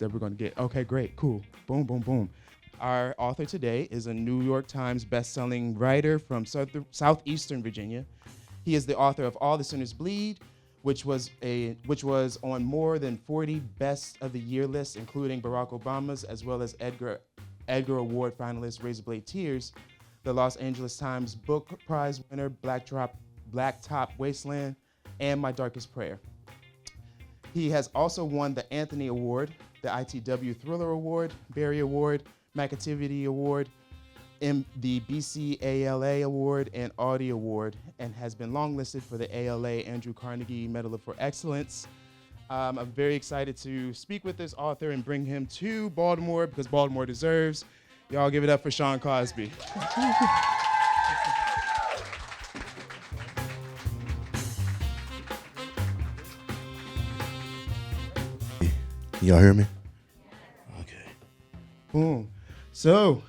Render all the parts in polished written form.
that we're going to get. Okay, great, cool. Boom, boom, boom. Our author today is a New York Times best-selling writer from southeastern Virginia. He is the author of All the Sinners Bleed, which was on more than 40 best of the year lists, including Barack Obama's, as well as Edgar Award finalist Razorblade Tears, the Los Angeles Times Book Prize winner Blacktop Wasteland, and My Darkest Prayer. He has also won the Anthony Award, the ITW Thriller Award, Barry Award, McAtivity Award, the BCALA Award, and Audie Award, and has been longlisted for the ALA Andrew Carnegie Medal for Excellence. I'm very excited to speak with this author and bring him to Baltimore because Baltimore deserves. Y'all give it up for Sean Cosby. Y'all hear me? Okay. Boom. So,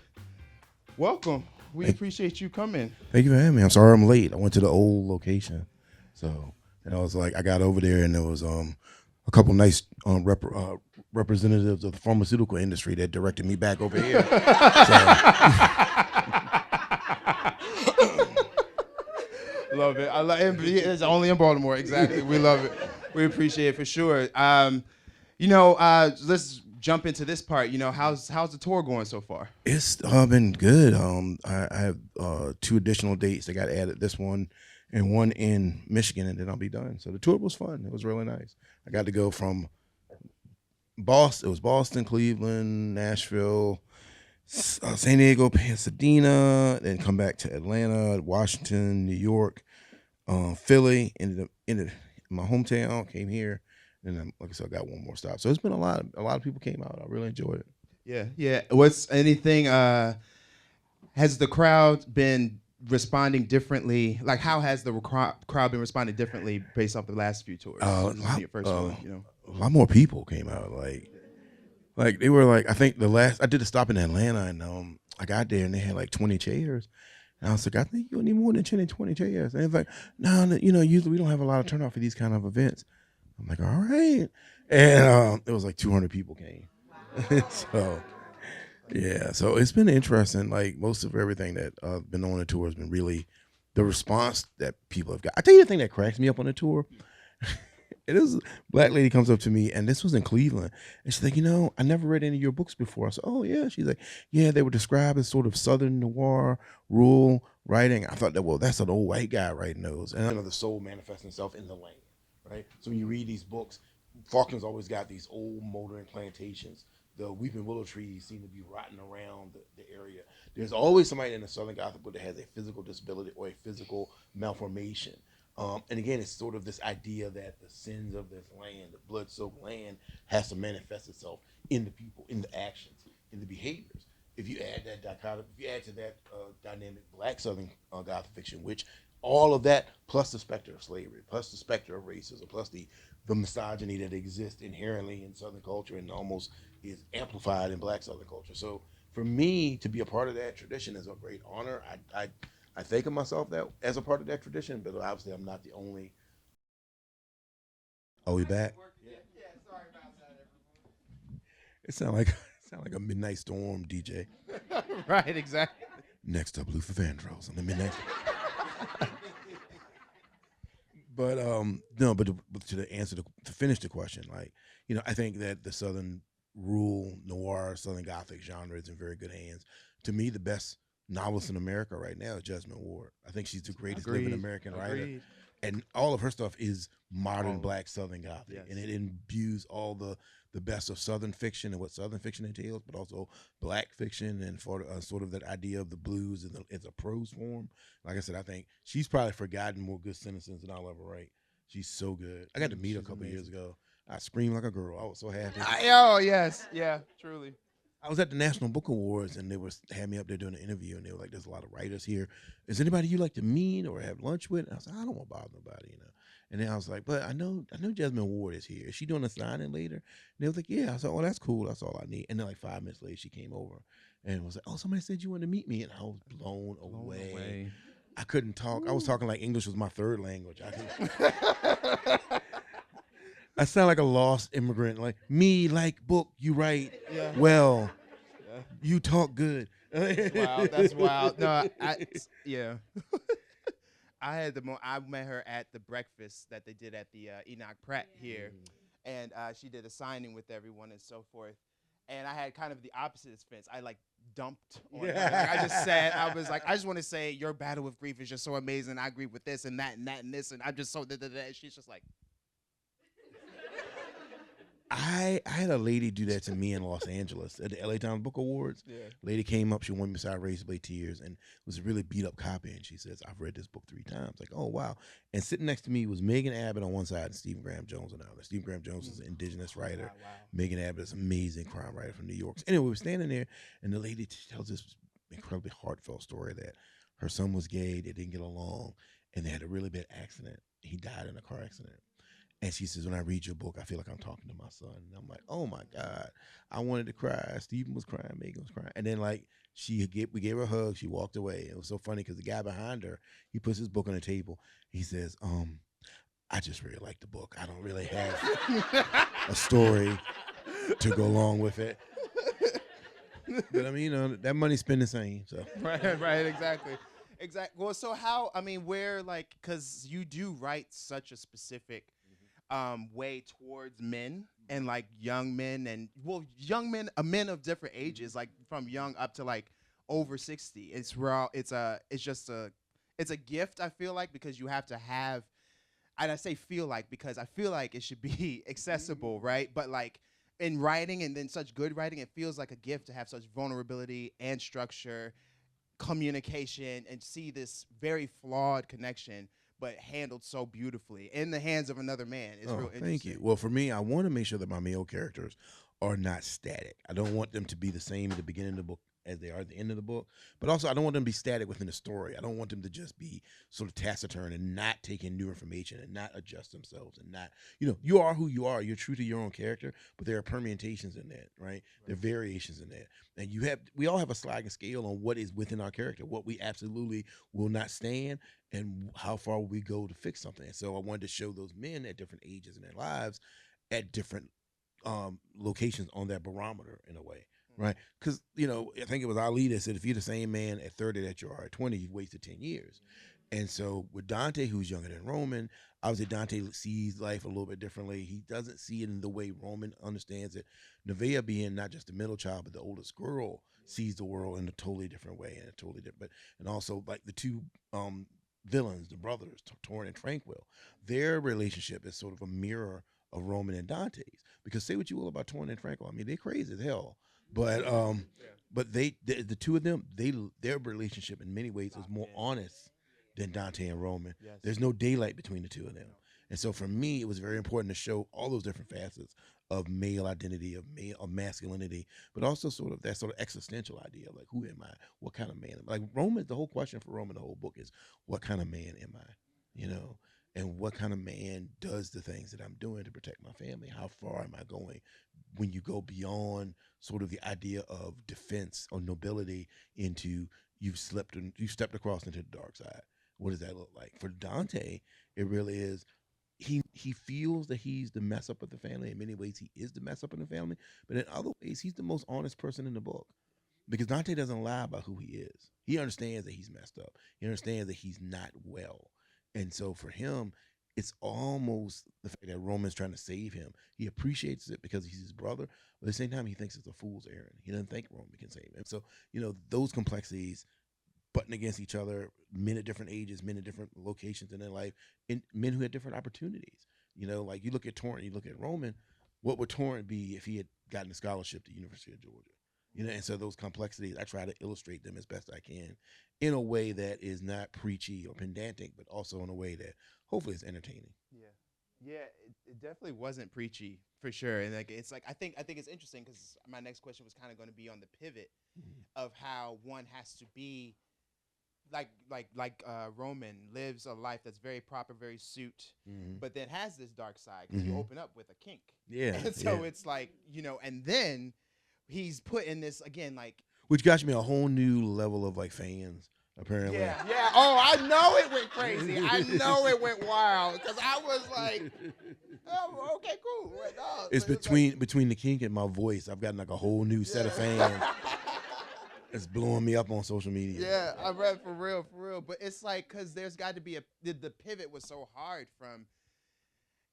welcome. We appreciate you coming. Thank you for having me. I'm sorry I'm late. I went to the old location. So, and I was like, I got over there and there was a couple nice representatives of the pharmaceutical industry that directed me back over here. Love it. I love it. It's only in Baltimore. Exactly. We love it. We appreciate it for sure. Let's jump into this part. How's the tour going so far? It's been good. I have 2 additional dates that got added. This one and one in Michigan, and then I'll be done. So the tour was fun. It was really nice. I got to go from Boston. It was Boston, Cleveland, Nashville, San Diego, Pasadena, then come back to Atlanta, Washington, New York, Philly. Ended up in my hometown. Came here, and then, like I said, I got one more stop. So it's been a lot of people came out. I really enjoyed it. Yeah. What's anything? Has the crowd been responding differently? Like, how has the crowd been responding differently based off the last few tours? Your first one, A lot more people came out. Like they were like, I think I did a stop in Atlanta, and I got there and they had like 20 chairs. And I was like, I think you'll need more than 20 chairs. And it's like, no, usually we don't have a lot of turnout for these kind of events. I'm like, all right. And it was like 200 people came. So, yeah. So it's been interesting. Like most of everything that I've been on the tour has been really the response that people have got. I tell you the thing that cracks me up on the tour. It is a black lady comes up to me, and this was in Cleveland, and she's like, I never read any of your books before. I said, oh, yeah. She's like, yeah, they were described as sort of Southern noir, rural writing. I thought that's an old white guy writing those. And the soul manifesting itself in the land, right? So when you read these books, Faulkner's always got these old motoring plantations. The weeping willow trees seem to be rotting around the area. There's always somebody in the Southern Gothic book that has a physical disability or a physical malformation. And again, it's sort of this idea that the sins of this land, the blood-soaked land, has to manifest itself in the people, in the actions, in the behaviors. If you add that dichotomy, if you add to that dynamic Black Southern Gothic fiction, which all of that, plus the specter of slavery, plus the specter of racism, plus the misogyny that exists inherently in Southern culture and almost is amplified in Black Southern culture. So for me to be a part of that tradition is a great honor. I think of myself that as a part of that tradition, but obviously I'm not the only. Are we back? Yeah, sorry about that, everyone. It sound like a midnight storm DJ. Right, exactly. Next up, Luther Vandross on the midnight. But no, but to finish the question, I think that the Southern rural noir, Southern Gothic genre is in very good hands. To me, the best novelist in America right now is Jesmyn Ward. I think she's the greatest living American writer, and all of her stuff is modern Black Southern Gothic, yes. And it imbues all the best of Southern fiction and what Southern fiction entails, but also Black fiction and for sort of that idea of the blues as a prose form. Like I said, I think she's probably forgotten more good sentences than I'll ever write. She's so good. I got to meet her a couple years ago. I screamed like a girl. I was so happy. Oh yes, yeah, truly. I was at the National Book Awards, and they had me up there doing an interview, and they were like, "There's a lot of writers here. Is anybody you like to meet or have lunch with?" And I was like, "I don't want to bother nobody, And then I was like, "But I know Jesmyn Ward is here. Is she doing a signing later?" And they was like, "Yeah." I was like, "Oh, that's cool. That's all I need." And then 5 minutes later, she came over and was like, "Oh, somebody said you wanted to meet me," and I was blown away. I couldn't talk. Ooh. I was talking like English was my third language. I sound like a lost immigrant. Like me, like book, you write Yeah. well, Yeah. you talk good. That's wild. That's wild. No, yeah. I had I met her at the breakfast that they did at the Enoch Pratt here, and she did a signing with everyone and so forth. And I had kind of the opposite experience. I like dumped on her. Like I just said, I was like, I just want to say your battle with grief is just so amazing. I agree with this and that and that and this, and I'm just so da da da. And she's just like, I had a lady do that to me in Los Angeles at the LA Times Book Awards. yeah. Lady came up, she wanted me to sign Razorblade Tears, and it was a really beat up copy. And she says, "I've read this book 3 times." Like, oh wow! And sitting next to me was Megan Abbott on one side and Stephen Graham Jones on the other. Stephen Graham Jones is an indigenous writer. Wow, wow. Megan Abbott is an amazing crime writer from New York. So anyway, we were standing there, and the lady tells this incredibly heartfelt story that her son was gay, they didn't get along, and they had a really bad accident. He died in a car accident. And she says, when I read your book, I feel like I'm talking to my son. And I'm like, oh my God. I wanted to cry. Stephen was crying, Megan was crying. And then like we gave her a hug. She walked away. It was so funny because the guy behind her, he puts his book on the table. He says, I just really like the book. I don't really have a story to go along with it. But I mean, that money's spent the same. So Right, exactly. Exactly. Well, so how, I mean, where, like, because you do write such a specific way towards men and like young men and young men, men of different ages, like from young up to like over 60. It's raw. It's a gift. I feel like because you have to have, and I say feel like because I feel like it should be accessible, right? But like in writing and then such good writing, it feels like a gift to have such vulnerability and structure, communication, and see this very flawed connection but handled so beautifully in the hands of another man. It's real interesting. Thank you. Well, for me, I want to make sure that my male characters are not static. I don't want them to be the same at the beginning of the book as they are at the end of the book. But also, I don't want them to be static within the story. I don't want them to just be sort of taciturn and not take in new information and not adjust themselves and not, you are who you are. You're true to your own character, but there are permutations in that, right? There are variations in that. And we all have a sliding scale on what is within our character, what we absolutely will not stand, and how far will we go to fix something. And so I wanted to show those men at different ages in their lives at different locations on that barometer in a way. Right, because I think it was Ali that said if you're the same man at 30 that you are at 20, you've wasted 10 years. And so with Dante, who's younger than Roman, obviously Dante sees life a little bit differently. He doesn't see it in the way Roman understands it. Nevaeh, being not just the middle child but the oldest girl, sees the world in a totally different way and a totally different. And also like the two villains, the brothers, Torrin and Tranquil, their relationship is sort of a mirror of Roman and Dante's. Because say what you will about Torrin and Tranquil, I mean they're crazy as hell. But the two of them, their relationship in many ways is more honest than Dante and Roman. Yes. There's no daylight between the two of them. And so for me, it was very important to show all those different facets of male identity, of masculinity, but also sort of that sort of existential idea, like who am I? What kind of man am I? Like Roman, the whole question for Roman, the whole book is, what kind of man am I? And what kind of man does the things that I'm doing to protect my family? How far am I going? When you go beyond sort of the idea of defense or nobility into you've stepped across into the dark side. What does that look like? For Dante, it really is he feels that he's the mess up of the family. In many ways, he is the mess up in the family. But in other ways, he's the most honest person in the book. Because Dante doesn't lie about who he is. He understands that he's messed up. He understands that he's not well. And so for him, it's almost the fact that Roman's trying to save him. He appreciates it because he's his brother, but at the same time, he thinks it's a fool's errand. He doesn't think Roman can save him. So, those complexities butting against each other, men at different ages, men at different locations in their life, and men who had different opportunities. Like you look at Torrin, you look at Roman, what would Torrin be if he had gotten a scholarship to the University of Georgia? And so those complexities, I try to illustrate them as best I can in a way that is not preachy or pedantic, but also in a way that hopefully is entertaining. Yeah, it definitely wasn't preachy for sure. And like it's like I think it's interesting because my next question was kind of going to be on the pivot of how one has to be like Roman lives a life that's very proper, very suit, but then has this dark side because you open up with a kink. Yeah. And so it's like, and then he's put in this again, like, which got me a whole new level of like fans, apparently. Yeah. Oh, I know it went crazy. I know it went wild because I was like, Oh, okay, cool. Right, no, It's so between the kink and my voice. I've gotten like a whole new set of fans. It's blowing me up on social media. yeah, I read for real, for real. But it's like because there's got to be the pivot was so hard from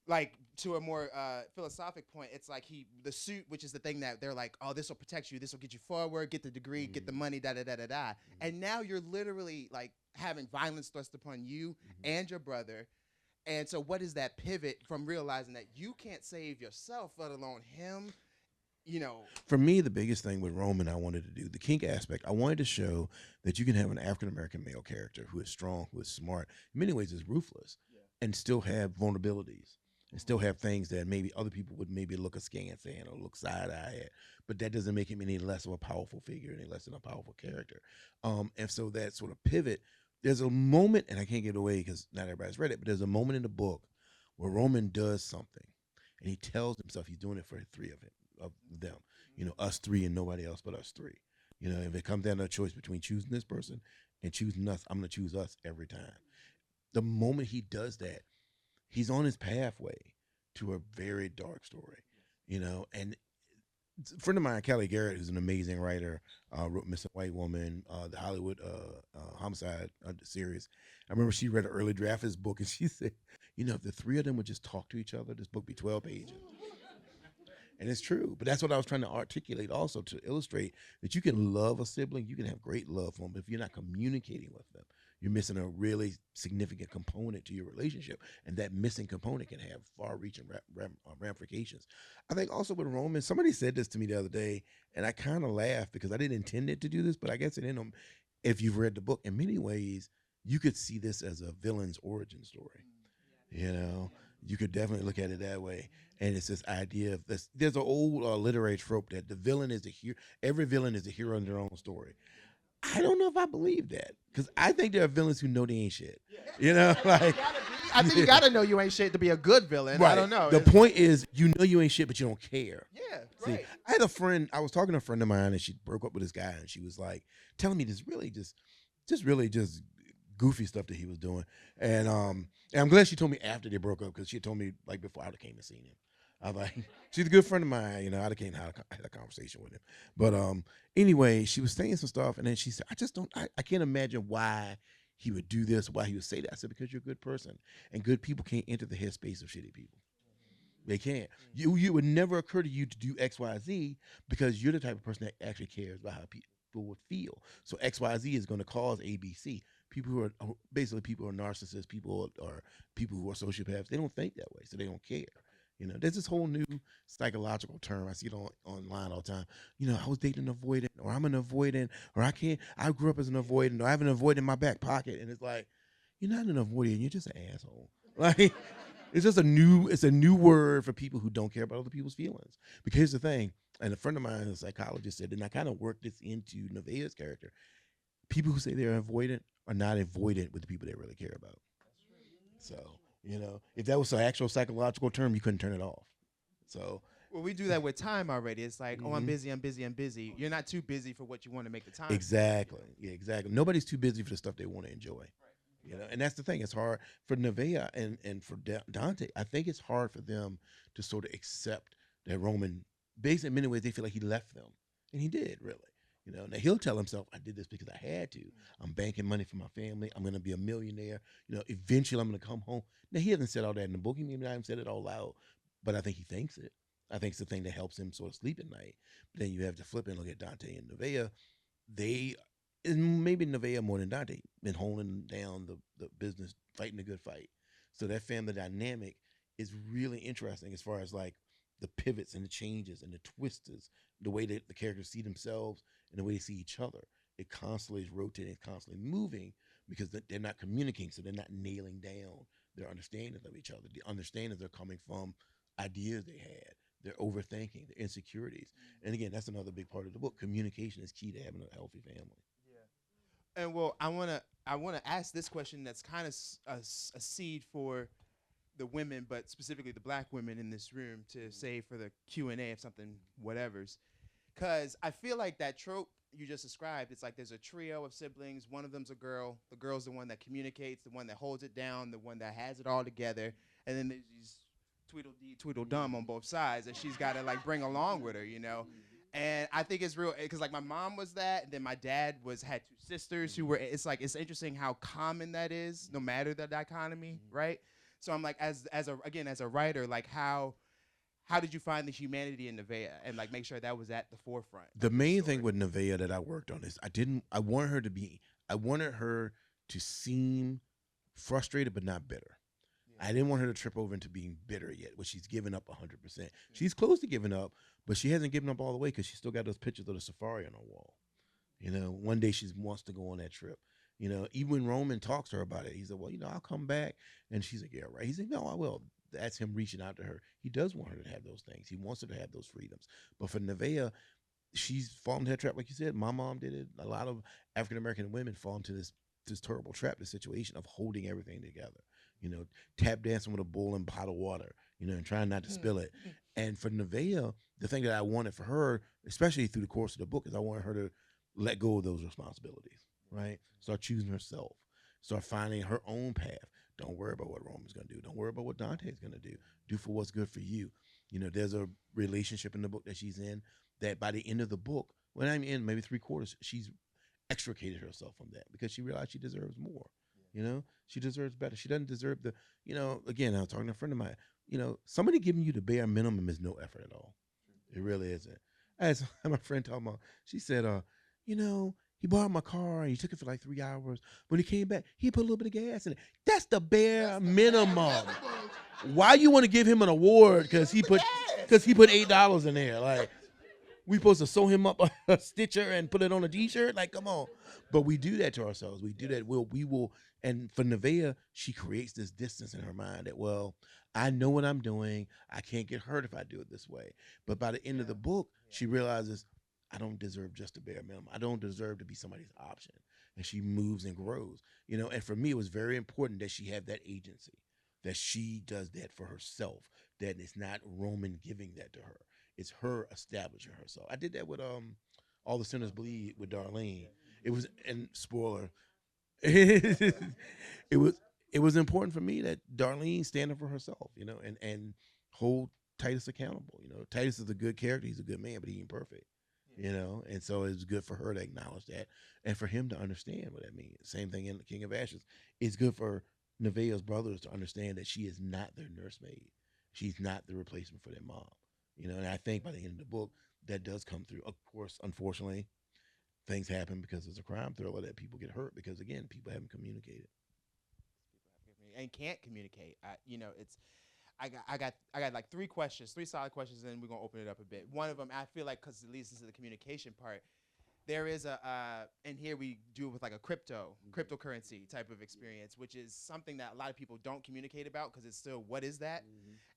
like to a more philosophic point. It's like the suit, which is the thing that they're like, oh, this will protect you, this will get you forward, get the degree, get the money, da da da da da. And now you're literally like having violence thrust upon you and your brother. And so, what is that pivot from realizing that you can't save yourself, let alone him? You know, For me, the biggest thing with Roman I wanted to do, the kink aspect, I wanted to show that you can have an African American male character who is strong, who is smart, in many ways is ruthless, and still have vulnerabilities and still have things that maybe other people would maybe look askance at or look side eye at. But that doesn't make him any less of a powerful figure, any less than a powerful character. And so that sort of pivot, there's a moment, and I can't get away because not everybody's read it, but there's a moment in the book where Roman does something and he tells himself he's doing it for the three of them, us three and nobody else but us three. If it comes down to a choice between choosing this person and choosing us, I'm going to choose us every time. The moment he does that, he's on his pathway to a very dark story, and a friend of mine, Kelly Garrett, who's an amazing writer, wrote Missing White Woman, the Hollywood homicide series. I remember she read an early draft of his book and she said, if the three of them would just talk to each other, this book would be 12 pages. And it's true. But that's what I was trying to articulate also, to illustrate that you can love a sibling, you can have great love for them, but if you're not communicating with them, you're missing a really significant component to your relationship. And that missing component can have far-reaching ramifications. I think also with Roman, somebody said this to me the other day, and I kind of laughed because I didn't intend it to do this, but I guess it in them, if you've read the book, in many ways, you could see this as a villain's origin story. You could definitely look at it that way. And it's this idea of this. There's an old literary trope that the villain is the hero. Every villain is a hero in their own story. I don't know if I believe that because I think there are villains who know they ain't shit. Like I think you gotta know you ain't shit to be a good villain. right. I don't know. The point is, you ain't shit, but you don't care. Yeah, See, right. I had a friend. I was talking to a friend of mine, and she broke up with this guy, and she was like telling me this really just goofy stuff that he was doing, and I'm glad she told me after they broke up because she told me like before I came and seen him. I was like, she's a good friend of mine, I'd have came and had a conversation with him. But anyway, she was saying some stuff, and then she said, I can't imagine why he would do this, why he would say that. I said, because you're a good person, and good people can't enter the headspace of shitty people. They can't. You would never occur to you to do X, Y, Z because you're the type of person that actually cares about how people would feel. So X, Y, Z is going to cause A, B, C. People who are basically people who are narcissists, people or people who are sociopaths, they don't think that way, so they don't care. There's this whole new psychological term. I see it online all the time. I was dating an avoidant, or I'm an avoidant, or I grew up as an avoidant, or I have an avoidant in my back pocket. And it's like, you're not an avoidant, you're just an asshole. Like, it's a new word for people who don't care about other people's feelings. Because here's the thing, and a friend of mine, a psychologist, said, and I kind of worked this into Nevaeh's character. People who say they're avoidant are not avoidant with the people they really care about. So, if that was an actual psychological term, you couldn't turn it off. So, well, we do that with time already. It's like, oh, I'm busy, I'm busy, I'm busy. You're not too busy for what you want to make the time. Exactly. Yeah, exactly. Nobody's too busy for the stuff they want to enjoy. And that's the thing. It's hard for Nevaeh and for Dante. I think it's hard for them to sort of accept that Roman, basically in many ways, they feel like he left them. And he did, really. Now he'll tell himself, I did this because I had to. I'm banking money for my family. I'm going to be a millionaire. Eventually I'm going to come home. Now, he hasn't said all that in the book. He maybe not even said it all loud, but I think he thinks it. I think it's the thing that helps him sort of sleep at night. But then you have to flip and look at Dante and Nevaeh. And maybe Nevaeh more than Dante, been holding down the business, fighting the good fight. So that family dynamic is really interesting as far as like the pivots and the changes and the twisters, the way that the characters see themselves and the way they see each other. It constantly is rotating, it's constantly moving because they're not communicating, so they're not nailing down their understanding of each other. The understanding they're coming from ideas they had, their overthinking, their insecurities. And again, that's another big part of the book. Communication is key to having a healthy family. And well, I wanna ask this question that's kind of a seed for the women, but specifically the black women in this room to say for the Q&A of something whatever's, because I feel like that trope you just described, it's like there's a trio of siblings. One of them's a girl. The girl's the one that communicates, the one that holds it down, the one that has it all together, and then there's these Tweedledee, Tweedledum on both sides that she's got to like bring along with her, you know. And I think it's real because like my mom was that, and then my dad had 2 sisters who were. It's like it's interesting how common that is, no matter the dichotomy, right? So I'm like, as a writer, like how did you find the humanity in Nevaeh and like make sure that was at the forefront? The main thing with Nevaeh that I worked on is I wanted her to seem frustrated but not bitter. I didn't want her to trip over into being bitter yet, which she's given up 100%. She's close to giving up, but she hasn't given up all the way because she still got those pictures of the safari on her wall. You know, one day she wants to go on that trip. You know, even when Roman talks to her about it, he said, well, I'll come back. And she's like, yeah, right. He said, no, I will. That's him reaching out to her. He does want her to have those things. He wants her to have those freedoms. But for Nevaeh, she's fallen into that trap, like you said. My mom did it. A lot of African-American women fall into this terrible trap, this situation of holding everything together. You know, tap dancing with a bowl and pot of water, and trying not to spill it. And for Nevaeh, the thing that I wanted for her, especially through the course of the book, is I wanted her to let go of those responsibilities, right? Start choosing herself. Start finding her own path. Don't worry about what Roman's going to do. Don't worry about what Dante's going to do. Do for what's good for you. There's a relationship in the book that she's in that by the end of the book, when I'm in maybe 3/4, she's extricated herself from that because she realized she deserves more. She deserves better. She doesn't deserve again, I was talking to a friend of mine, somebody giving you the bare minimum is no effort at all. It really isn't. As my friend talking about, she said, he borrowed my car and he took it for like 3 hours. When he came back, he put a little bit of gas in it. That's the bare minimum. Why you want to give him an award because he put $8 in there? Like, we supposed to sew him up a stitcher and put it on a t-shirt? Like, come on. But we do that to ourselves. We do that. We will. And for Nevaeh, she creates this distance in her mind that, well, I know what I'm doing. I can't get hurt if I do it this way. But by the end of the book, she realizes, I don't deserve just a bare minimum. I don't deserve to be somebody's option. And she moves and grows. And for me, it was very important that she have that agency, that she does that for herself, that it's not Roman giving that to her. It's her establishing herself. I did that with All the Sinners Bleed with Darlene. It was, and spoiler, it was important for me that Darlene stand up for herself, and hold Titus accountable. Titus is a good character. He's a good man, but he ain't perfect. And so it's good for her to acknowledge that and for him to understand what that means. Same thing in The King of Ashes. It's good for Nevaeh's brothers to understand that she is not their nursemaid. She's not the replacement for their mom. And I think by the end of the book, that does come through. Of course, unfortunately, things happen because it's a crime thriller that people get hurt because, again, people haven't communicated. And can't communicate. I got like 3 solid questions, and then we're gonna open it up a bit. One of them, I feel like, because it leads into the communication part, there is and here we do it with like a cryptocurrency type of experience, which is something that a lot of people don't communicate about because it's still, what is that?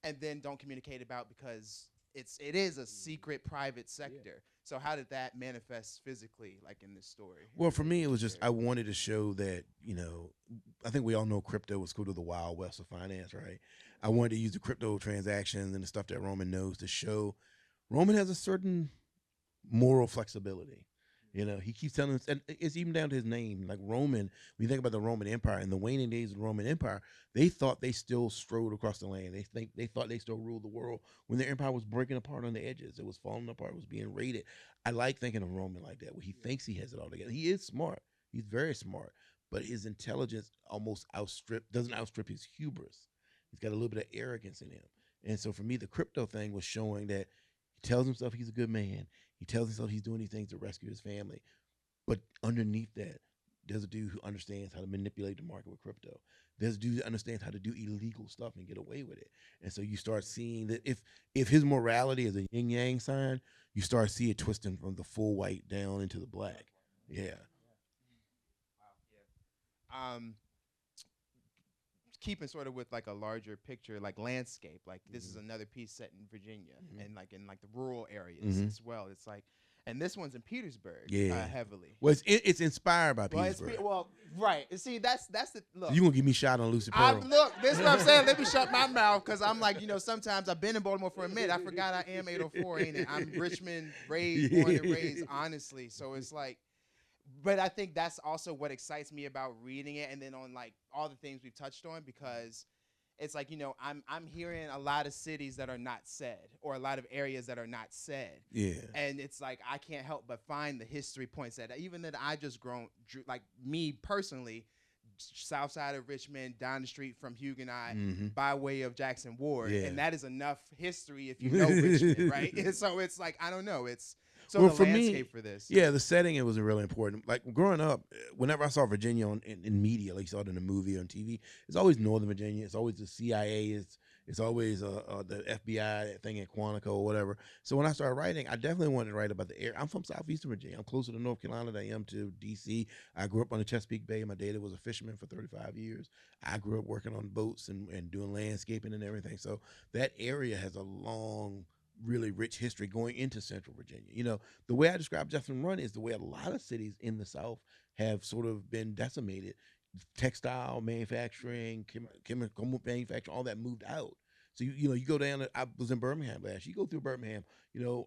And then don't communicate about because it is a secret private sector. So how did that manifest physically, like in this story? Well, for me, it was just I wanted to show that, I think we all know crypto was to the Wild West of finance, right? I wanted to use the crypto transactions and the stuff that Roman knows to show Roman has a certain moral flexibility. He keeps telling us, and it's even down to his name. Like Roman, when you think about the Roman Empire, in the waning days of the Roman Empire, they thought they still strode across the land. They thought they still ruled the world when their empire was breaking apart on the edges. It was falling apart. It was being raided. I like thinking of Roman like that, where he thinks he has it all together. He is smart. He's very smart, but his intelligence almost doesn't outstrip his hubris. He's got a little bit of arrogance in him. And so for me, the crypto thing was showing that he tells himself he's a good man. He tells himself he's doing these things to rescue his family. But underneath that, there's a dude who understands how to manipulate the market with crypto. There's a dude who understands how to do illegal stuff and get away with it. And so you start seeing that if his morality is a yin-yang sign, you start seeing it twisting from the full white down into the black. Yeah. Wow. Yeah. Keeping sort of with like a larger picture, like landscape, like this is another piece set in Virginia and like in like the rural areas as well. It's like, and this one's in Petersburg, heavily. Well, it's inspired by Petersburg. Right. See, that's the look. You gonna give me shot on Lucy Pearl? Look, this is what I'm saying. Let me shut my mouth because I'm like, sometimes I've been in Baltimore for a minute. I forgot I am 804, ain't it? I'm Richmond born and raised, honestly. So it's like. But I think that's also what excites me about reading it, and then on like all the things we've touched on, because it's like, I'm hearing a lot of cities that are not said, or a lot of areas that are not said. Yeah. And it's like I can't help but find the history points that even that I just like me personally, south side of Richmond, down the street from Huguenot, Mm-hmm. by way of Jackson Ward, Yeah. and that is enough history if you know Richmond, right? And so it's like I don't know. It's so Well, the for landscape me, for this. yeah, the setting it was really important. Like growing up, whenever I saw Virginia in media, like you saw it in a movie or on TV, it's always Northern Virginia. It's always the CIA. It's always the FBI thing in Quantico or whatever. So when I started writing, I definitely wanted to write about the area. I'm from Southeastern Virginia. I'm closer to North Carolina than I am to DC. I grew up on the Chesapeake Bay. My dad was a fisherman for 35 years. I grew up working on boats and doing landscaping and everything. So that area has a long, really rich history going into Central Virginia. The way I describe Jefferson Run is the way a lot of cities in the South have sort of been decimated. Textile manufacturing, chemical manufacturing, all that moved out. So you go down. I was in Birmingham last. You go through Birmingham.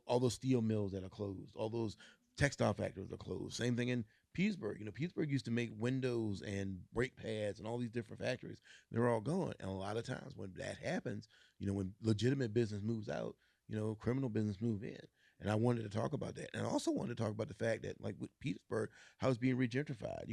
All those steel mills that are closed, all those textile factories are closed. Same thing in Petersburg. Petersburg used to make windows and brake pads and all these different factories. They're all gone. And a lot of times when that happens, when legitimate business moves out, criminal business move in. And I wanted to talk about that. And I also wanted to talk about the fact that, like with Petersburg, how it's being regentrified.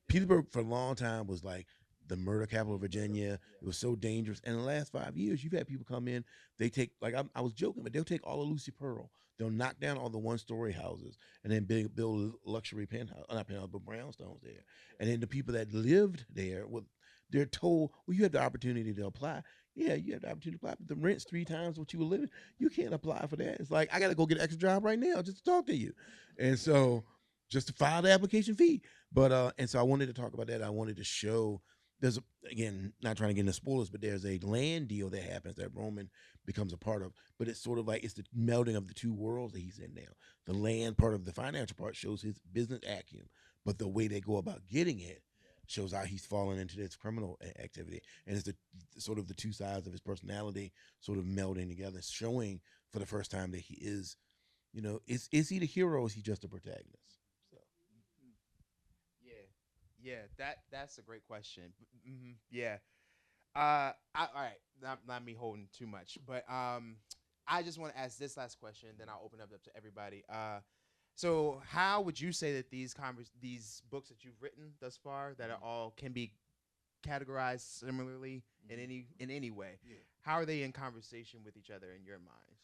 Petersburg for a long time was like the murder capital of Virginia. It was so dangerous. And in the last 5 years, you've had people come in. They take, like I was joking, but they'll take all of Lucy Pearl. They'll knock down all the one-story houses and then build luxury penthouse, not penthouse, but brownstones there. And then the people that lived there, they're told, well, you have the opportunity to apply. Yeah, you have the opportunity to apply, but the rent's 3 times what you were living. You can't apply for that. It's like, I got to go get an extra job right now just to talk to you. And so just to file the application fee. But, and so I wanted to talk about that. I wanted to show again, not trying to get into spoilers, but there's a land deal that happens that Roman becomes a part of. But it's sort of like it's the melding of the two worlds that he's in now. The land part of the financial part shows his business acumen, but the way they go about getting it shows how he's fallen into this criminal activity. And it's the sort of the two sides of his personality sort of melding together, showing for the first time that he is, is he the hero or is he just a protagonist? So. Yeah, that's a great question. Yeah. All right, not me holding too much, but I just want to ask this last question, then I'll open up to everybody. So how would you say that these books that you've written thus far, that are all can be categorized similarly in any way? Yeah. How are they in conversation with each other in your mind?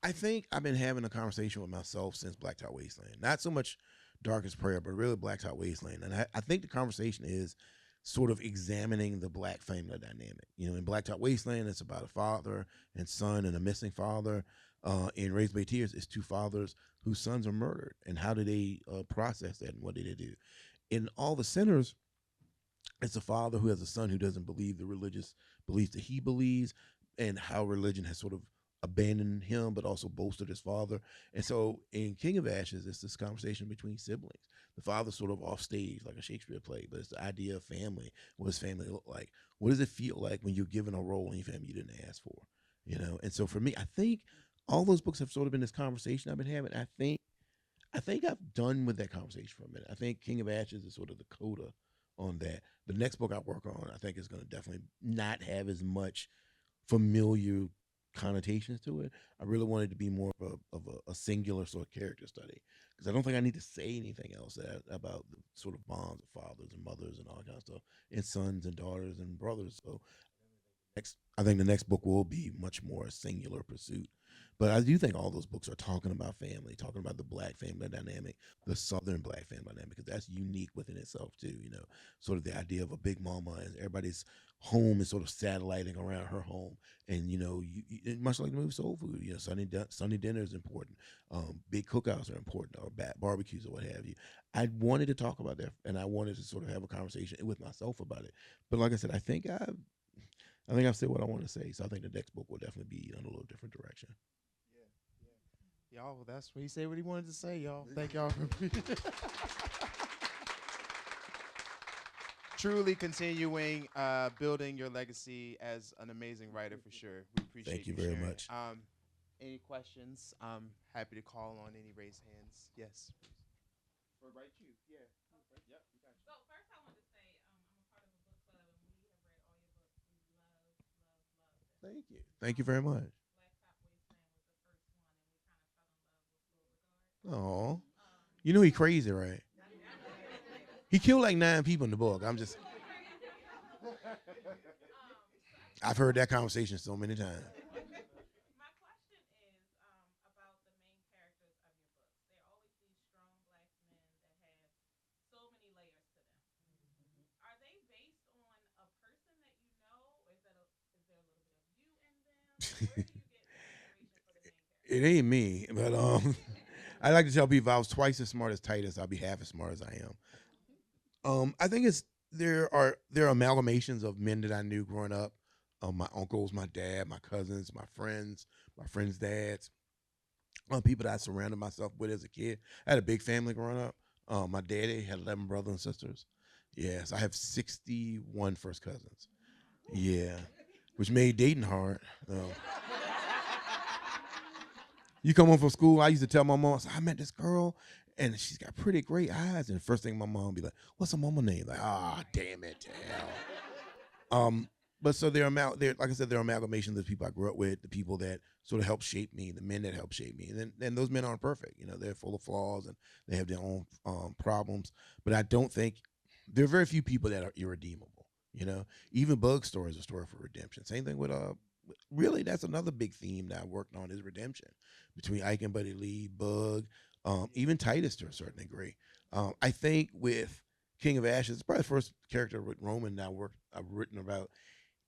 I think I've been having a conversation with myself since Black Top Wasteland. Not so much Darkest Prayer, but really Black Top Wasteland. And I think the conversation is sort of examining the black family dynamic. In Black Top Wasteland, it's about a father and son and a missing father. In Raised by Tears, it's two fathers whose sons are murdered. And how do they process that and what did they do? In All the Sinners, it's a father who has a son who doesn't believe the religious beliefs that he believes, and how religion has sort of abandoned him, but also bolstered his father. And so in King of Ashes, it's this conversation between siblings. The father's sort of off stage, like a Shakespeare play, but it's the idea of family. What does family look like? What does it feel like when you're given a role in your family you didn't ask for? And so for me, I think all those books have sort of been this conversation I've been having. I think I've done with that conversation for a minute. I think King of Ashes is sort of the coda on that. The next book I work on, I think is going to definitely not have as much familiar connotations to it. I really wanted to be more of a singular sort of character study, because I don't think I need to say anything else about the sort of bonds of fathers and mothers and all that kind of stuff, and sons and daughters and brothers. So I think the next book will be much more a singular pursuit. But I do think all those books are talking about family, talking about the black family dynamic, the Southern black family dynamic, because that's unique within itself too. Sort of the idea of a big mama and everybody's home is sort of satelliting around her home, and much like the movie Soul Food, Sunday dinner is important. Big cookouts are important, or barbecues or what have you. I wanted to talk about that, and I wanted to sort of have a conversation with myself about it. But like I said, I think I've said what I want to say, so I think the next book will definitely be in a little different direction. Y'all, well, that's what he said what he wanted to say, y'all. Thank y'all for truly continuing building your legacy as an amazing writer for sure. We appreciate Thank you very sharing. much. Any questions? I'm happy to call on any raised hands. Yes. Or right you. Yeah. Yep, we got you. Thank you. Thank you very much. Oh, you know he crazy, right? He killed like 9 people in the book. I've heard that conversation so many times. It ain't me, but I like to tell people if I was twice as smart as Titus, I'll be half as smart as I am. I think there are amalgamations of men that I knew growing up. My uncles, my dad, my cousins, my friends' dads, people that I surrounded myself with as a kid. I had a big family growing up. My daddy had 11 brothers and sisters. Yes, I have 61 first cousins. Yeah, which made dating hard. You come home from school, I used to tell my mom, I said, I met this girl and she's got pretty great eyes. And the first thing my mom would be like, what's her mama name? Like, damn it, hell. But so they're like I said, they're amalgamations of the people I grew up with, the people that sort of helped shape me, the men that helped shape me. And those men aren't perfect. You know, they're full of flaws and they have their own problems. But I don't think there are very few people that are irredeemable. You know, even Bug Story is a story for redemption. Same thing with really that's another big theme that I worked on is redemption between Ike and Buddy Lee, Bug, even Titus to a certain degree. I think with King of Ashes, it's probably the first character with Roman that I've written about.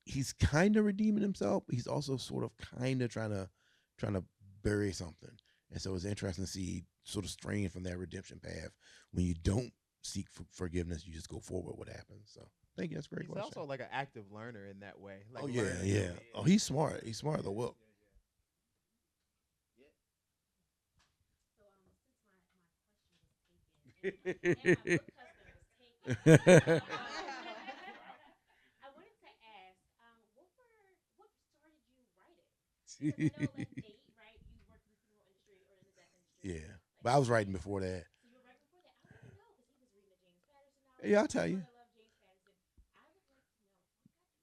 He's kind of redeeming himself, but he's also sort of kind of trying to bury something. And so it's interesting to see sort of straying from that redemption path when you don't seek forgiveness, you just go forward. What happens? So thank you. That's a great He's question. also like an active learner in that way. Like Oh yeah, learning. yeah. Oh, he's smart. He's smart. The will. Yeah, but I was writing before that. Yeah, I'll tell you.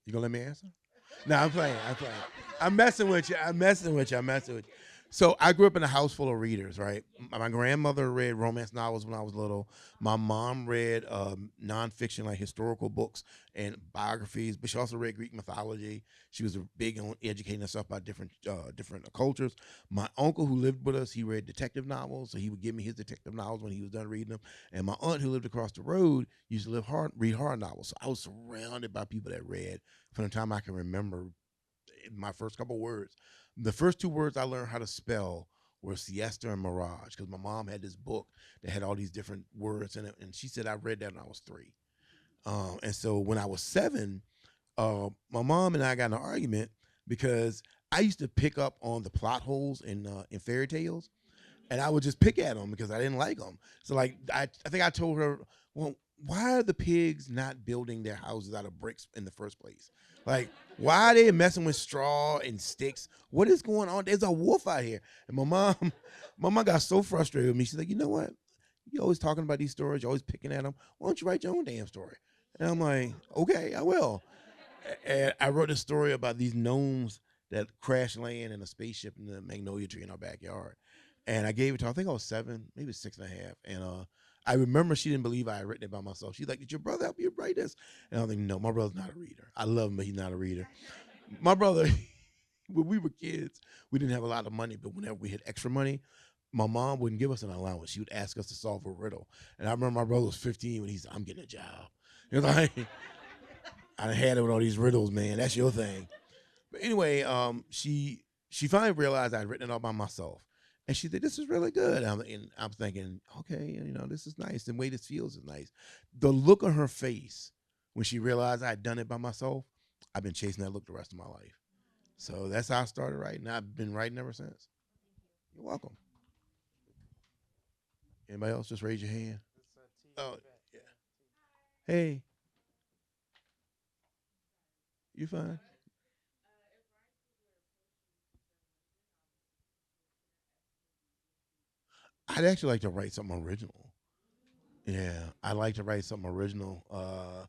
You gonna let me answer? No, I'm playing. I'm playing. I'm messing with you. I'm messing with you. I'm messing with you. So I grew up in a house full of readers, right? My grandmother read romance novels when I was little. My mom read nonfiction, like historical books and biographies, but she also read Greek mythology. She was big on educating herself about different cultures. My uncle, who lived with us, he read detective novels, so he would give me his detective novels when he was done reading them. And my aunt, who lived across the road, used to read horror novels. So I was surrounded by people that read from the time I can remember my first couple words. The first 2 words I learned how to spell were siesta and mirage because my mom had this book that had all these different words in it, and she said I read that when I was 3. And so when I was 7, my mom and I got in an argument because I used to pick up on the plot holes in fairy tales, and I would just pick at them because I didn't like them. So like I think I told her, well, why are the pigs not building their houses out of bricks in the first place? Like, why are they messing with straw and sticks? What is going on? There's a wolf out here. And my mom got so frustrated with me. She's like, you know what? You're always talking about these stories. You're always picking at them. Why don't you write your own damn story? And I'm like, okay, I will. And I wrote a story about these gnomes that crash land in a spaceship in the magnolia tree in our backyard. And I gave it to her. I think I was 7, maybe 6.5. And I remember she didn't believe I had written it by myself. She's like, "Did your brother help you write this?" And I was like, "No, my brother's not a reader. I love him, but he's not a reader." My brother, when we were kids, we didn't have a lot of money, but whenever we had extra money, my mom wouldn't give us an allowance. She would ask us to solve a riddle. And I remember my brother was 15 when he said, "I'm getting a job." He was like, I done had it with all these riddles, man. That's your thing. But anyway, she finally realized I'd written it all by myself. And she said, "This is really good." And I'm thinking, okay, this is nice. The way this feels is nice. The look on her face when she realized I'd done it by myself, I've been chasing that look the rest of my life. So that's how I started writing. I've been writing ever since. You're welcome. Anybody else? Just raise your hand. Oh, yeah. Hey, you fine? I'd actually like to write something original. Yeah, I like to write something original. I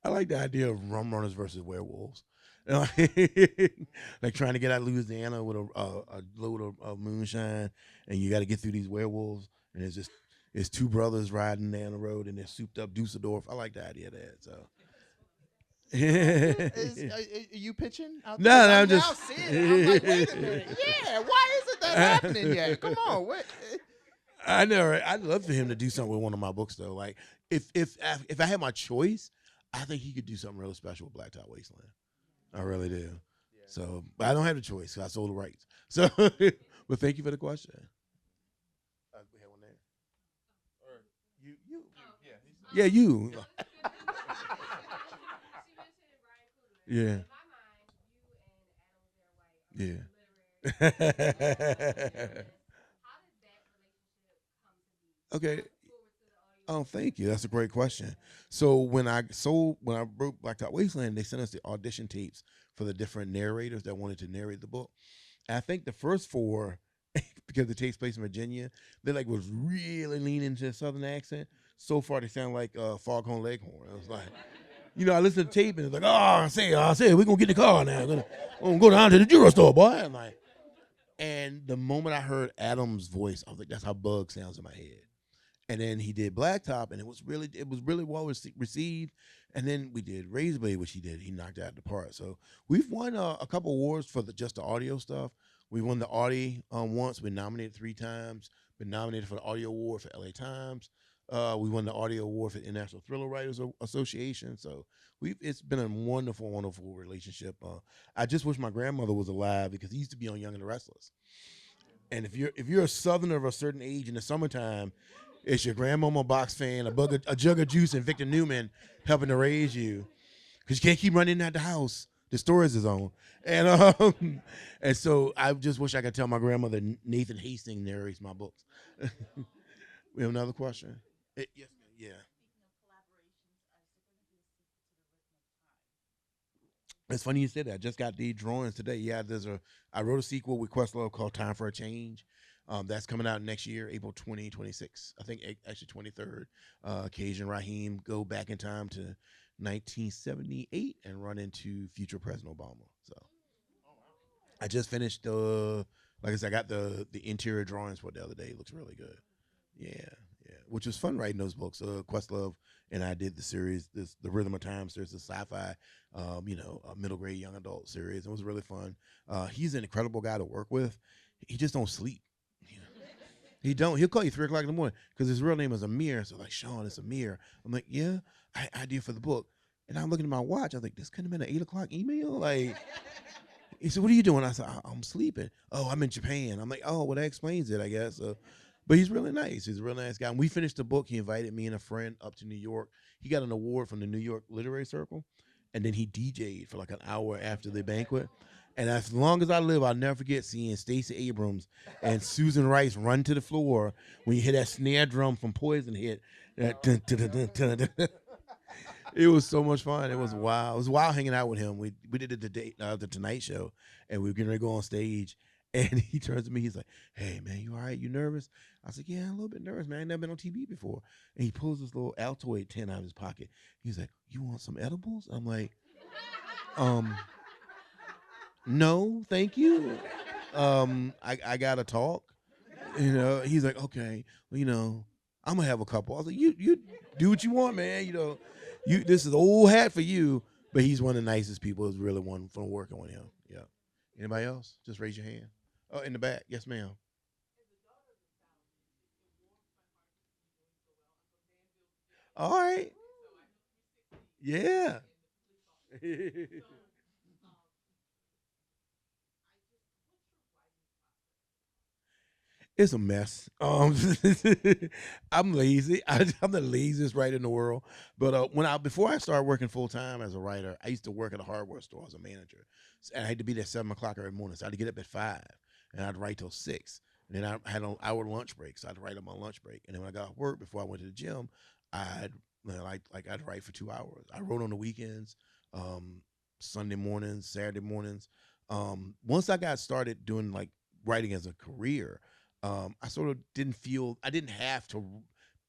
like the idea of rum runners versus werewolves. Like trying to get out of Louisiana with a load of moonshine, and you got to get through these werewolves, and it's two brothers riding down the road, and they're souped up Dusseldorf. I like the idea of that. So. Are you pitching out there? No, 'Cause no, I'm I'm now just. seeing it. I'm like, wait a minute. Yeah, why isn't that happening yet? Come on, what? I know, right? I'd love for him to do something with one of my books, though. Like, if I had my choice, I think he could do something really special with Blacktop Wasteland. I really do. So, but I don't have the choice. 'Cause I sold the rights. So, but thank you for the question. We have one there. Or you. Yeah, you. Yeah. Yeah. Okay. Oh, thank you. That's a great question. So when I wrote Blacktop Wasteland, they sent us the audition tapes for the different narrators that wanted to narrate the book. And I think the first four, because it takes place in Virginia, they like was really leaning into a southern accent. So far, they sound like Foghorn Leghorn. I was like, I listened to the tape and it's like, I say, we're gonna get the car now. We're gonna go down to the jewelry store, boy. And the moment I heard Adam's voice, I was like, that's how Bug sounds in my head. And then he did Blacktop, and it was really well received. And then we did Razorblade, which he knocked out the park. So we've won a couple awards for just the audio stuff. We won the Audie once. Been nominated 3 times. Been nominated for the Audio Award for LA Times. We won the Audio Award for the International Thriller Writers Association. So it's been a wonderful, wonderful relationship. I just wish my grandmother was alive because he used to be on Young and the Restless. And if you're a Southerner of a certain age in the summertime, it's your grandmama box fan, a jug of juice, and Victor Newman helping to raise you, because you can't keep running out the house. The store is his own, and so I just wish I could tell my grandmother Nathan Hastings narrates my books. We have another question. Yes, yeah. It's funny you said that. I just got the drawings today. Yeah, I wrote a sequel with Questlove called Time for a Change. That's coming out next year, April 2026. I think actually 23rd. Cajun Raheem go back in time to 1978 and run into future President Obama. So I just finished like I said, I got the interior drawings for it the other day. It looks really good. Yeah, yeah. Which was fun writing those books. Questlove and I did the series, the Rhythm of Time series, the sci-fi, a middle grade young adult series. It was really fun. He's an incredible guy to work with. He just don't sleep. He don't. He'll call you 3 o'clock in the morning because his real name is Amir. So like, Sean, it's Amir. I'm like, yeah, I idea for the book. And I'm looking at my watch. I was like, this couldn't have been an 8 o'clock email. Like, he said, what are you doing? I said, I'm sleeping. Oh, I'm in Japan. I'm like, oh, well, that explains it, I guess. But he's really nice. He's a real nice guy. And we finished the book. He invited me and a friend up to New York. He got an award from the New York Literary Circle. And then he DJ'd for like an hour after the banquet. And as long as I live, I'll never forget seeing Stacey Abrams and Susan Rice run to the floor when you hear that snare drum from Poison hit. It was so much fun. It was wild. It was wild hanging out with him. We did the Tonight Show, and we were getting ready to go on stage. And he turns to me. He's like, "Hey man, you all right? You nervous?" I was like, "Yeah, I'm a little bit nervous, man. I ain't never been on TV before." And he pulls this little Altoid tin out of his pocket. He's like, "You want some edibles?" I'm like, "No, thank you. I gotta talk." He's like, "Okay, well, I'm gonna have a couple." I was like, "You do what you want, man. This is old hat for you." But he's one of the nicest people. It's really one fun working with him. Yeah. Anybody else? Just raise your hand. Oh, in the back. Yes, ma'am. All right. Yeah. It's a mess. I'm lazy. I'm the laziest writer in the world. But before I started working full time as a writer, I used to work at a hardware store as a manager. And I had to be there 7 o'clock every morning. So I had to get up at 5, and I'd write till 6. And then I had an hour lunch break, so I'd write on my lunch break. And then when I got off work before I went to the gym, I'd I'd write for 2 hours. I wrote on the weekends, um, Sunday mornings, Saturday mornings. Once I got started doing like writing as a career, I sort of I didn't have to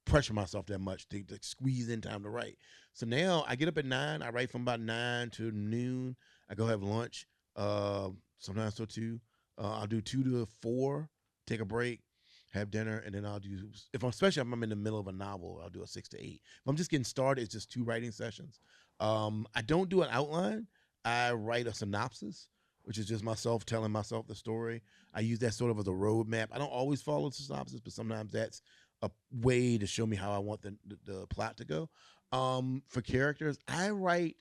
pressure myself that much to squeeze in time to write. So now I get up at 9, I write from about 9 to noon. I go have lunch. Sometimes till 2. I'll do 2 to 4. Take a break, have dinner, and then I'll do. Especially if I'm in the middle of a novel, I'll do a 6 to 8. If I'm just getting started, it's just 2 writing sessions. I don't do an outline. I write a synopsis, which is just myself telling myself the story. I use that sort of as a roadmap. I don't always follow the synopsis, but sometimes that's a way to show me how I want the plot to go. For characters, I write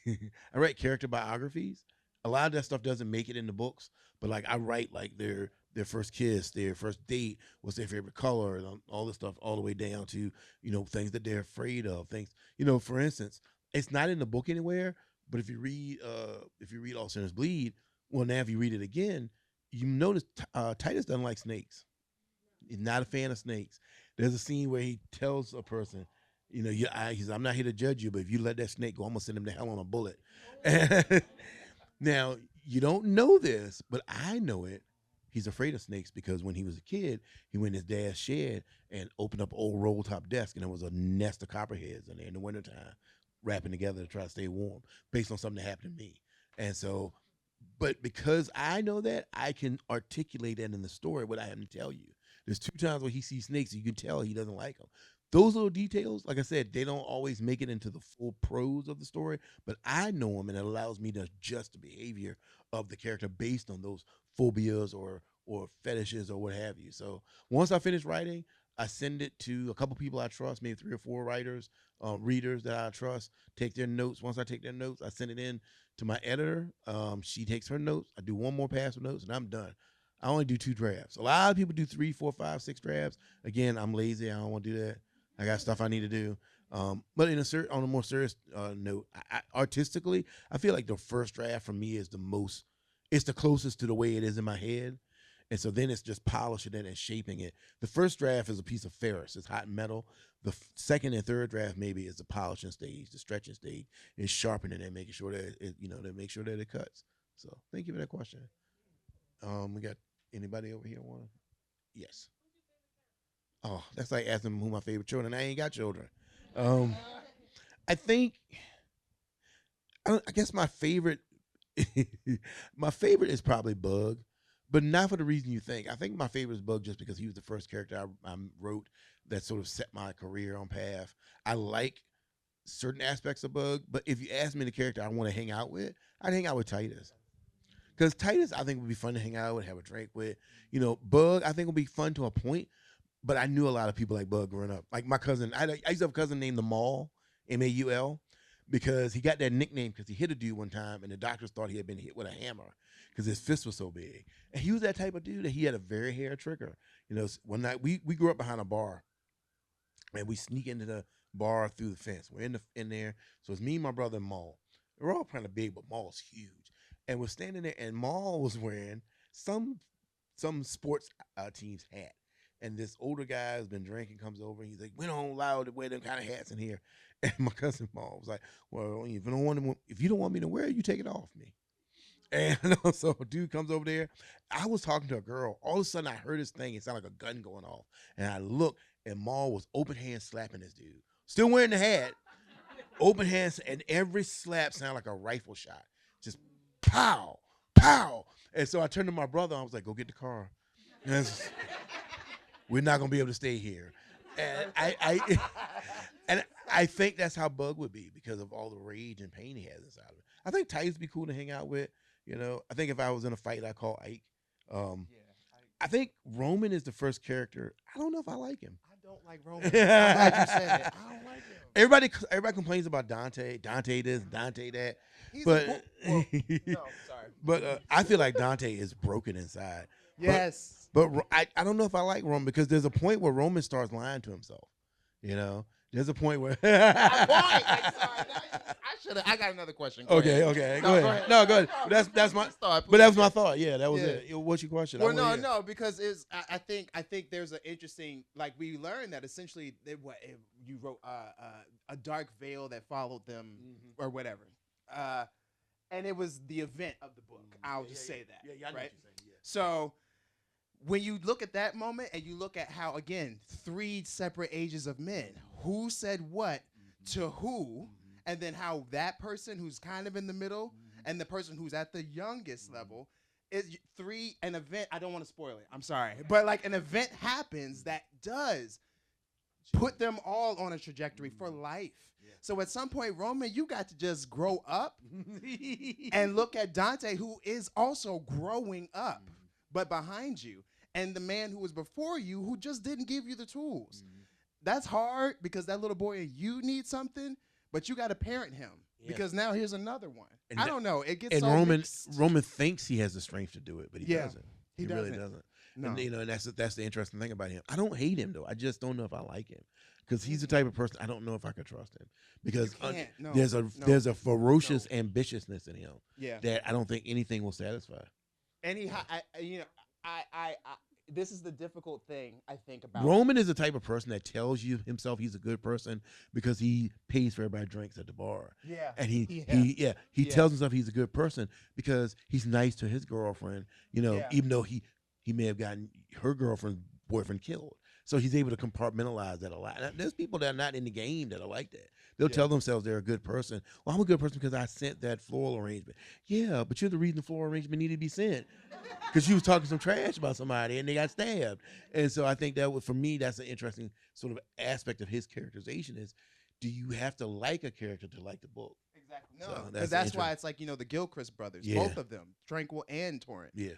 I write character biographies. A lot of that stuff doesn't make it in the books, but like I write like their first kiss, their first date, what's their favorite color, and all this stuff, all the way down to things that they're afraid of. Things for instance, it's not in the book anywhere, but if you read All Sinners Bleed, well now if you read it again, you notice Titus doesn't like snakes. He's not a fan of snakes. There's a scene where he tells a person, he says, "I'm not here to judge you, but if you let that snake go, I'm gonna send him to hell on a bullet." Now you don't know this, but I know it. He's afraid of snakes because when he was a kid, he went in his dad's shed and opened up an old roll top desk, and there was a nest of copperheads in there in the wintertime, wrapping together to try to stay warm, based on something that happened to me. And so, but because I know that, I can articulate that in the story without having to tell you. There's 2 times where he sees snakes, and you can tell he doesn't like them. Those little details, like I said, they don't always make it into the full prose of the story, but I know them, and it allows me to adjust the behavior of the character based on those phobias or fetishes or what have you. So once I finish writing, I send it to a couple people I trust, maybe 3 or 4 writers, readers that I trust. Take their notes. Once I take their notes, I send it in to my editor. She takes her notes. I do one more pass of notes, and I'm done. I only do 2 drafts. A lot of people do 3, 4, 5, 6 drafts. Again, I'm lazy. I don't want to do that. I got stuff I need to do. But on a more serious note, artistically, I feel like the first draft for me is it's the closest to the way it is in my head. And so then it's just polishing it and shaping it. The first draft is a piece of ferrous. It's hot metal. The second and third draft maybe is the polishing stage, the stretching stage, is sharpening it, making sure that to make sure that it cuts. So thank you for that question. We got anybody over here want? Yes. Oh, that's like asking who my favorite children. I ain't got children. Um, I think I guess my favorite my favorite is probably Bug, but not for the reason you think. I think my favorite is Bug just because he was the first character I wrote that sort of set my career on path. I like certain aspects of Bug, but if you ask me the character I want to hang out with, I'd hang out with Titus. Because Titus, I think, would be fun to hang out with, have a drink with. Bug, I think, would be fun to a point, but I knew a lot of people like Bug growing up. Like my cousin, I used to have a cousin named the Maul, Maul, because he got that nickname because he hit a dude one time, and the doctors thought he had been hit with a hammer because his fist was so big. And he was that type of dude that he had a very hair trigger. One night we grew up behind a bar, and we sneak into the bar through the fence. We're in there, so it's me, my brother, and Maul. We're all kind of big, but Maul's huge. And we're standing there, and Maul was wearing some sports team's hat. And this older guy who's been drinking comes over, and he's like, "We don't allow to wear them kind of hats in here." And my cousin Maul was like, "Well, if you don't want me to wear it, you take it off me." And so a dude comes over there. I was talking to a girl. All of a sudden, I heard this thing. It sounded like a gun going off. And I looked, and Maul was open hand slapping this dude. Still wearing the hat, open hands, and every slap sounded like a rifle shot. Just pow, pow. And so I turned to my brother. I was like, "Go get the car. We're not gonna be able to stay here." And I think that's how Bug would be because of all the rage and pain he has inside of it. I think Titus would be cool to hang out with. I think if I was in a fight, I'd call Ike. I think Roman is the first character. I don't know if I like him. I don't like Roman. I'm glad you said it. I don't like him. Everybody complains about Dante. Dante this, Dante that. But no, sorry. But I feel like Dante is broken inside. Yes. But I don't know if I like Roman because there's a point where Roman starts lying to himself. There's a point where. I got another question. Okay. Go ahead. No, go ahead. That's my thought. But that was my thought. Yeah, that was it. What's your question? Well, no, because I think there's an interesting, like, we learned that essentially you wrote a dark veil that followed them or whatever, and it was the event of the book. I'll just say that. Yeah, I know right? what you're saying. Yeah. So when you look at that moment and you look at how, again, 3 separate ages of men, who said what to who, and then how that person who's kind of in the middle and the person who's at the youngest level is an event. I don't want to spoil it. I'm sorry, but like an event happens that does put them all on a trajectory for life. So at some point, Roman, you got to just grow up and look at Dante, who is also growing up, but behind you, and the man who was before you, who just didn't give you the tools. That's hard because that little boy in you needs something, but you got to parent him because now here's another one. And I don't know. It gets and so mixed. Roman thinks he has the strength to do it, but he doesn't. He really doesn't. doesn't. No. And and that's the interesting thing about him. I don't hate him though. I just don't know if I like him because he's the type of person I don't know if I could trust him because there's a ferocious ambitiousness in him that I don't think anything will satisfy. And this is the difficult thing I think about. Roman is the type of person that tells you himself he's a good person because he pays for everybody's drinks at the bar. Yeah. And he tells himself he's a good person because he's nice to his girlfriend, even though he may have gotten her boyfriend killed. So he's able to compartmentalize that a lot. Now, there's people that are not in the game that are like that. They'll tell themselves they're a good person. Well, I'm a good person because I sent that floral arrangement. Yeah, but you're the reason the floral arrangement needed to be sent because you was talking some trash about somebody and they got stabbed. And so I think for me, that's an interesting sort of aspect of his characterization is, do you have to like a character to like the book? Exactly. No, because that's why it's like, the Gilchrist brothers, both of them, Tranquil and Torrent. Yeah.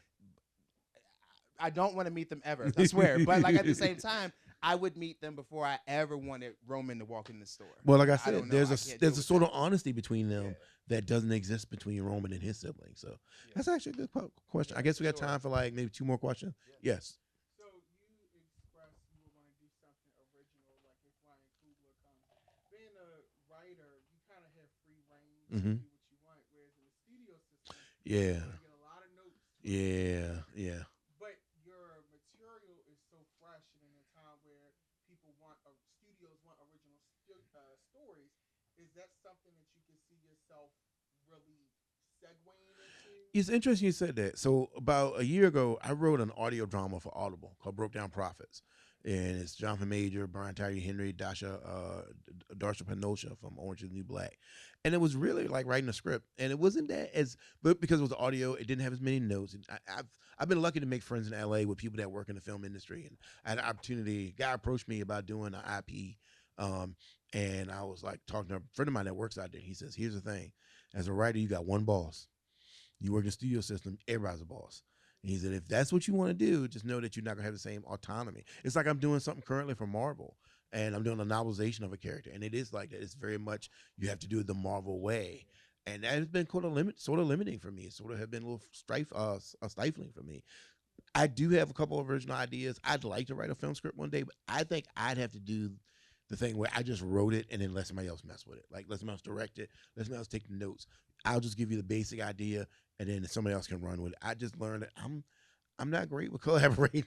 I don't want to meet them ever, I swear. But like at the same time, I would meet them before I ever wanted Roman to walk in the store. Well, like I said, there's a sort of honesty between them that doesn't exist between Roman and his siblings. So that's actually a good question. I guess we got time for like maybe 2 more questions. Yes. So you expressed you would want to do something original, like if Ryan Coogler comes. Being a writer, you kind of have free reign to do what you want, whereas in the studio system, you get a lot of notes. Yeah. But your material is so fresh and in a time where studios want original stories. Is that something that you can see yourself really segueing into? It's interesting you said that. So about a year ago, I wrote an audio drama for Audible called Broke Down Profits. And it's Jonathan Major, Brian Tyree Henry, Darsha Panosha from Orange is the New Black. And it was really like writing a script. And it wasn't but because it was audio, it didn't have as many notes. And I've been lucky to make friends in LA with people that work in the film industry. And I had an opportunity, a guy approached me about doing an IP. And I was like talking to a friend of mine that works out there. He says, here's the thing. As a writer, you got one boss. You work in the studio system, everybody's a boss. And he said, if that's what you want to do, just know that you're not going to have the same autonomy. It's like I'm doing something currently for Marvel, and I'm doing a novelization of a character. And it is like that. It's very much you have to do it the Marvel way. And that has been sort of limiting for me. It sort of have been a little stifling for me. I do have a couple of original ideas. I'd like to write a film script one day, but I think I'd have to do the thing where I just wrote it and then let somebody else mess with it. Like let somebody else direct it, let somebody else take the notes. I'll just give you the basic idea and then somebody else can run with it. I just learned that I'm not great with collaborating,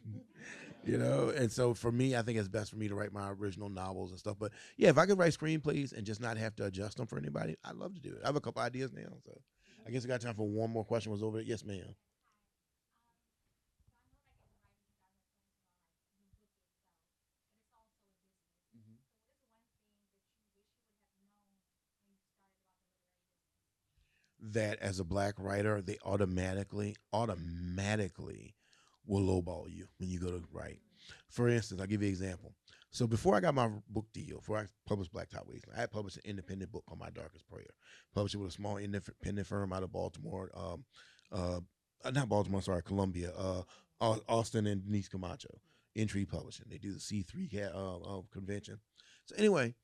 And so for me, I think it's best for me to write my original novels and stuff. But yeah, if I could write screenplays and just not have to adjust them for anybody, I'd love to do it. I have a couple ideas now, so I guess I got time for one more question. Was over it? Yes, ma'am. That as a black writer, they automatically will lowball you when you go to write. For instance, I'll give you an example. So before I got my book deal, before I published Blacktop Wasteland, I had published an independent book called My Darkest Prayer. Published it with a small independent firm out of Baltimore, not Baltimore, sorry, Columbia, Austin and Denise Camacho, Entry Publishing. They do the C3 convention. So anyway,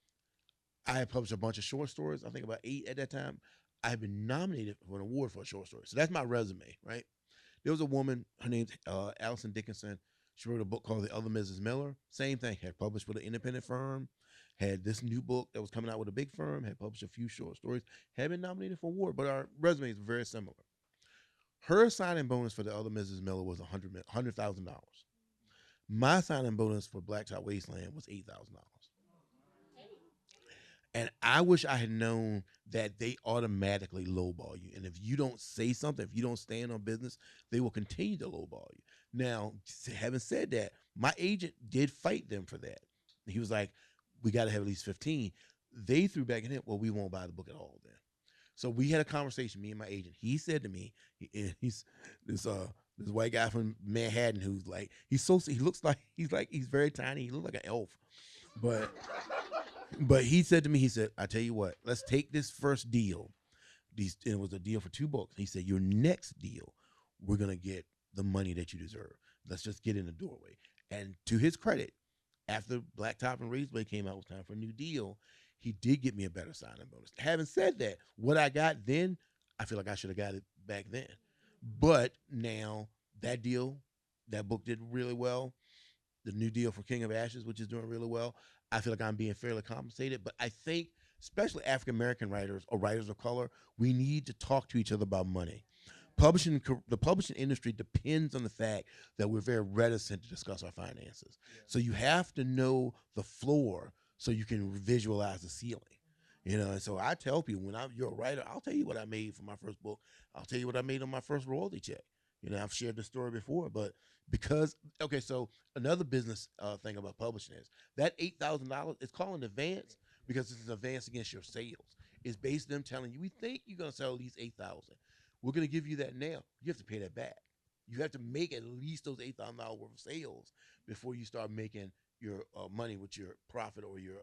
I had published a bunch of short stories, I think about 8 at that time. I had been nominated for an award for a short story. So that's my resume, right? There was a woman, her name's Allison Dickinson. She wrote a book called The Other Mrs. Miller. Same thing, had published with an independent firm, had this new book that was coming out with a big firm, had published a few short stories, had been nominated for an award, but our resumes were very similar. Her signing bonus for The Other Mrs. Miller was $100,000. My signing bonus for Blacktop Wasteland was $8,000. And I wish I had known that they automatically lowball you. And if you don't say something, if you don't stand on business, they will continue to lowball you. Now, having said that, my agent did fight them for that. He was like, we got to have at least 15. They threw back at him, well, we won't buy the book at all then. So we had a conversation, me and my agent. He said to me, he's this white guy from Manhattan who's like he looks like he's very tiny. He looks like an elf, but he said to me, he said, I tell you what, let's take this first deal. It was a deal for 2 books. He said, your next deal, we're gonna get the money that you deserve. Let's just get in the doorway. And to his credit, after Blacktop and Razorblade came out, it was time for a new deal. He did get me a better signing bonus. Having said that, what I got then, I feel like I should have got it back then. But now that book did really well. The new deal for King of Ashes, which is doing really well. I feel like I'm being fairly compensated. But I think, especially African American writers or writers of color, we need to talk to each other about money. The publishing industry depends on the fact that we're very reticent to discuss our finances. So you have to know the floor so you can visualize the ceiling. And so I tell people you're a writer, I'll tell you what I made for my first book. I'll tell you what I made on my first royalty check. I've shared this story before, but so another business thing about publishing is that $8,000, it's called an advance because it's an advance against your sales. It's based on them telling you, we think you're going to sell at least 8,000. We're going to give you that now. You have to pay that back. You have to make at least those $8,000 worth of sales before you start making your money with your profit or your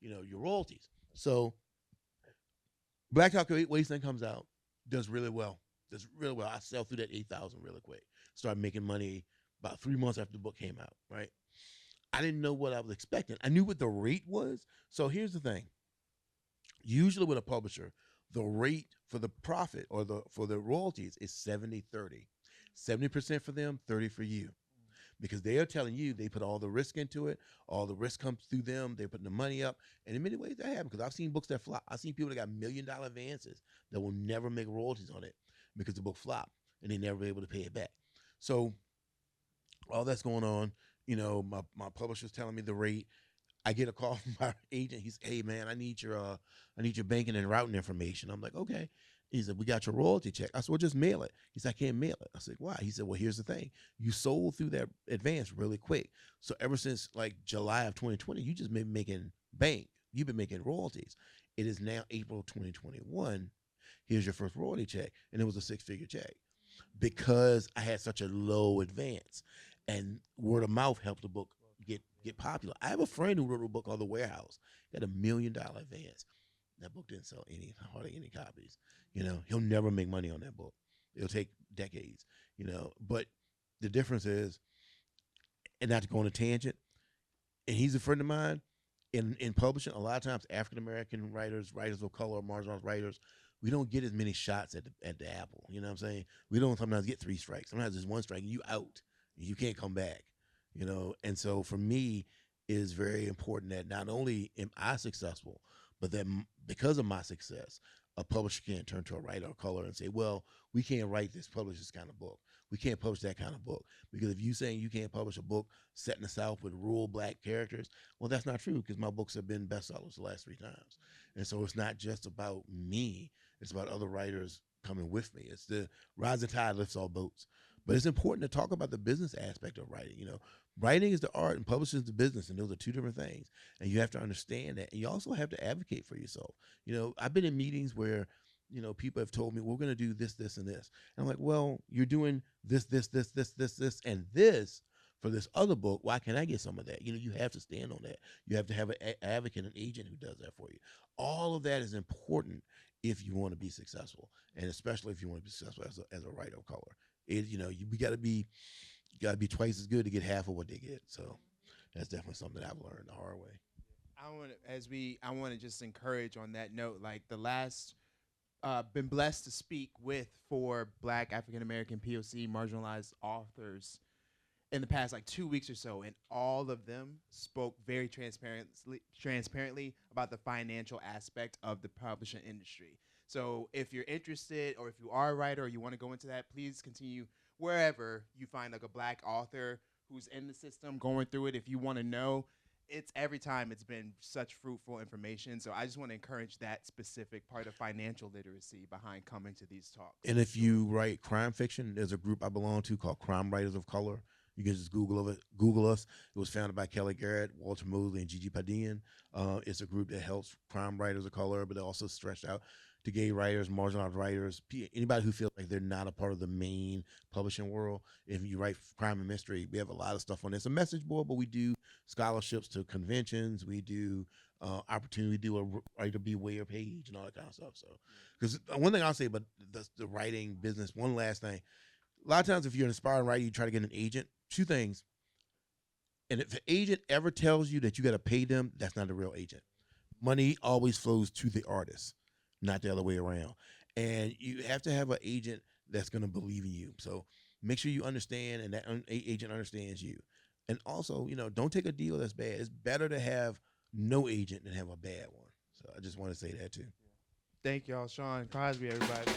your royalties. So Black Hawk Wasteland comes out, does really well. Does really well. I sell through that 8,000 really quick. Started making money about 3 months after the book came out. Right. I didn't know what I was expecting. I knew what the rate was. So here's the thing. Usually with a publisher, the rate for the profit or for the royalties is 70-30. 70% for them, 30 for you. Because they are telling you they put all the risk into it, all the risk comes through them, they're putting the money up. And in many ways that happens because I've seen books that flop. I've seen people that got $1 million advances that will never make royalties on it because the book flopped and they never were able to pay it back. So all that's going on, my publisher's telling me the rate. I get a call from my agent. He's, hey man, I need your banking and routing information. I'm like, okay. He said, we got your royalty check. I said, well, just mail it. He said, I can't mail it. I said, why? He said, well, here's the thing. You sold through that advance really quick. So ever since like July of 2020, you just been making bank. You've been making royalties. It is now April 2021. Here's your first royalty check. And it was a 6-figure check because I had such a low advance. And word of mouth helped the book get popular. I have a friend who wrote a book called The Warehouse. He had $1 million advance. That book didn't sell hardly any copies. He'll never make money on that book. It'll take decades. But the difference is, and not to go on a tangent, and he's a friend of mine. In publishing, a lot of times African American writers of color, marginalized writers, we don't get as many shots at the apple. You know what I'm saying? We don't sometimes get 3 strikes. Sometimes there's 1 strike and you out. You can't come back. And so for me, it is very important that not only am I successful, but that because of my success, a publisher can't turn to a writer of color and say, well, we can't publish this kind of book. We can't publish that kind of book. Because if you're saying you can't publish a book set in the South with rural Black characters, well, that's not true because my books have been bestsellers the last 3 times. And so it's not just about me. It's about other writers coming with me. It's the rising tide lifts all boats. But it's important to talk about the business aspect of writing. Writing is the art and publishing is the business, and those are 2 different things. And you have to understand that. And you also have to advocate for yourself. I've been in meetings where, people have told me, we're going to do this, this, and this. And I'm like, well, you're doing this, and this for this other book. Why can't I get some of that? You have to stand on that. You have to have an advocate, an agent who does that for you. All of that is important if you want to be successful, and especially if you want to be successful as a writer of color. We got to be twice as good to get half of what they get. So that's definitely something I've learned the hard way. I want to just encourage on that note, like the last, been blessed to speak with 4 Black African American POC marginalized authors in the past like 2 weeks or so, and all of them spoke very transparently about the financial aspect of the publishing industry. So if you're interested, or if you are a writer or you want to go into that, please continue wherever you find like a Black author who's in the system going through it. If you want to know, every time it's been such fruitful information. So I just want to encourage that specific part of financial literacy behind coming to these talks. And if you write crime fiction, there's a group I belong to called Crime Writers of Color. You can just Google us. It was founded by Kelly Garrett, Walter Mosley, and Gigi Padian. It's a group that helps crime writers of color, but it also stretched out. to gay writers, marginalized writers, anybody who feels like they're not a part of the main publishing world. If you write crime and mystery, we have a lot of stuff on this. A message board, but we do scholarships to conventions. We do opportunity. We do a writer beware page and all that kind of stuff. So, because one thing I'll say about the writing business, one last thing. A lot of times, if you're an aspiring writer, you try to get an agent. Two things. And if an agent ever tells you that you got to pay them, that's not a real agent. Money always flows to the artist, not the other way around. And you have to have an agent that's going to believe in you. So make sure you understand and that agent understands you. And also, don't take a deal that's bad. It's better to have no agent than have a bad one. So I just want to say that too. Thank y'all, Sean Cosby, everybody.